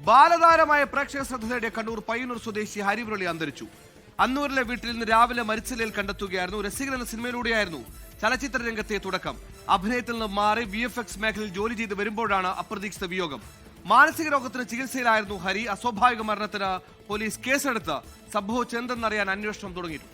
ബാലതാരമായ പ്രേക്ഷക ശ്രദ്ധ നേടിയ കണ്ണൂർ പയ്യന്നൂർ സ്വദേശി ഹരിമുരളി അന്തരിച്ചു. അന്നൂരിലെ വീട്ടിൽ നിന്ന് രാവിലെ മരിച്ച നിലയിൽ കണ്ടെത്തുകയായിരുന്നു. രസികൻ എന്ന സിനിമയിലൂടെയായിരുന്നു ചലച്ചിത്ര രംഗത്തെ തുടക്കം. അഭിനയത്തിൽ നിന്ന് മാറി VFX മേഖലയിൽ ജോലി ചെയ്ത് വരുമ്പോഴാണ് അപ്രതീക്ഷിത വിയോഗം. മാനസിക രോഗത്തിന് ചികിത്സയിലായിരുന്നു ഹരി. അസ്വാഭാവിക മരണത്തിന് പോലീസ് കേസെടുത്ത് സംഭവിച്ചെന്തെന്നറിയാൻ അന്വേഷണം തുടങ്ങിയിരുന്നു.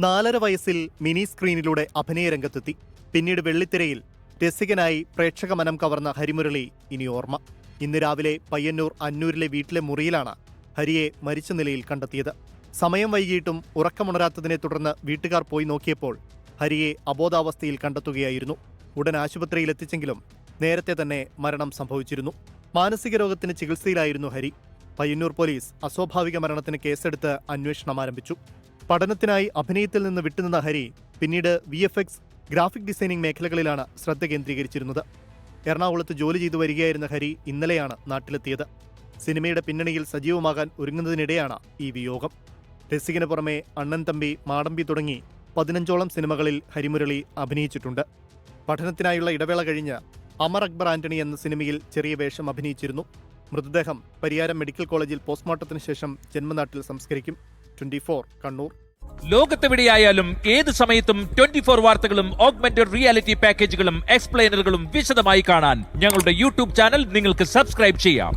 4.5 വയസ്സിൽ മിനി സ്ക്രീനിലൂടെ അഭിനയ രംഗത്തെത്തി. പിന്നീട് വെള്ളിത്തിരയിൽ രസികനായി പ്രേക്ഷക മനം കവർന്ന ഹരിമുരളി ഇനി ഓർമ്മ. ഇന്ന് രാവിലെ പയ്യന്നൂർ അന്നൂരിലെ വീട്ടിലെ മുറിയിലാണ് ഹരിയെ മരിച്ച നിലയിൽ കണ്ടെത്തിയത്. സമയം വൈകിയിട്ടും ഉറക്കമുണരാത്തതിനെ തുടർന്ന് വീട്ടുകാർ പോയി നോക്കിയപ്പോൾ ഹരിയെ അബോധാവസ്ഥയിൽ കണ്ടെത്തുകയായിരുന്നു. ഉടൻ ആശുപത്രിയിൽ എത്തിച്ചെങ്കിലും നേരത്തെ തന്നെ മരണം സംഭവിച്ചിരുന്നു. മാനസിക രോഗത്തിന് ചികിത്സയിലായിരുന്നു ഹരി. പയ്യന്നൂർ പോലീസ് അസ്വാഭാവിക മരണത്തിന് കേസെടുത്ത് അന്വേഷണം ആരംഭിച്ചു. പഠനത്തിനായി അഭിനയത്തിൽ നിന്ന് വിട്ടുനിന്ന ഹരി പിന്നീട് VFX, ഗ്രാഫിക് ഡിസൈനിംഗ് മേഖലകളിലാണ് ശ്രദ്ധ കേന്ദ്രീകരിച്ചിരുന്നത്. എറണാകുളത്ത് ജോലി ചെയ്തു വരികയായിരുന്ന ഹരി ഇന്നലെയാണ് നാട്ടിലെത്തിയത്. സിനിമയുടെ പിന്നണിയിൽ സജീവമാകാൻ ഒരുങ്ങുന്നതിനിടെയാണ് ഈ വിയോഗം. രസികന് പുറമെ അണ്ണൻ തമ്പി, മാടമ്പി തുടങ്ങി 15ഓളം സിനിമകളിൽ ഹരിമുരളി അഭിനയിച്ചിട്ടുണ്ട്. പഠനത്തിനായുള്ള ഇടവേള കഴിഞ്ഞ് അമർ അക്ബർ ആന്റണി എന്ന സിനിമയിൽ ചെറിയ വേഷം അഭിനയിച്ചിരുന്നു. മൃതദേഹം പരിയാരം മെഡിക്കൽ കോളേജിൽ പോസ്റ്റ്മോർട്ടത്തിന് ശേഷം ജന്മനാട്ടിൽ സംസ്കരിക്കും. 24 കണ്ണൂർ. ലോകത്തെവിടെയായാലും ഏത് സമയത്തും 24 വാർത്തകളും ഓഗ്മെന്റഡ് റിയാലിറ്റി പാക്കേജുകളും എക്സ്പ്ലെയിനറുകളും വിശദമായി കാണാൻ ഞങ്ങളുടെ യൂട്യൂബ് ചാനൽ നിങ്ങൾക്ക് സബ്സ്ക്രൈബ് ചെയ്യാം.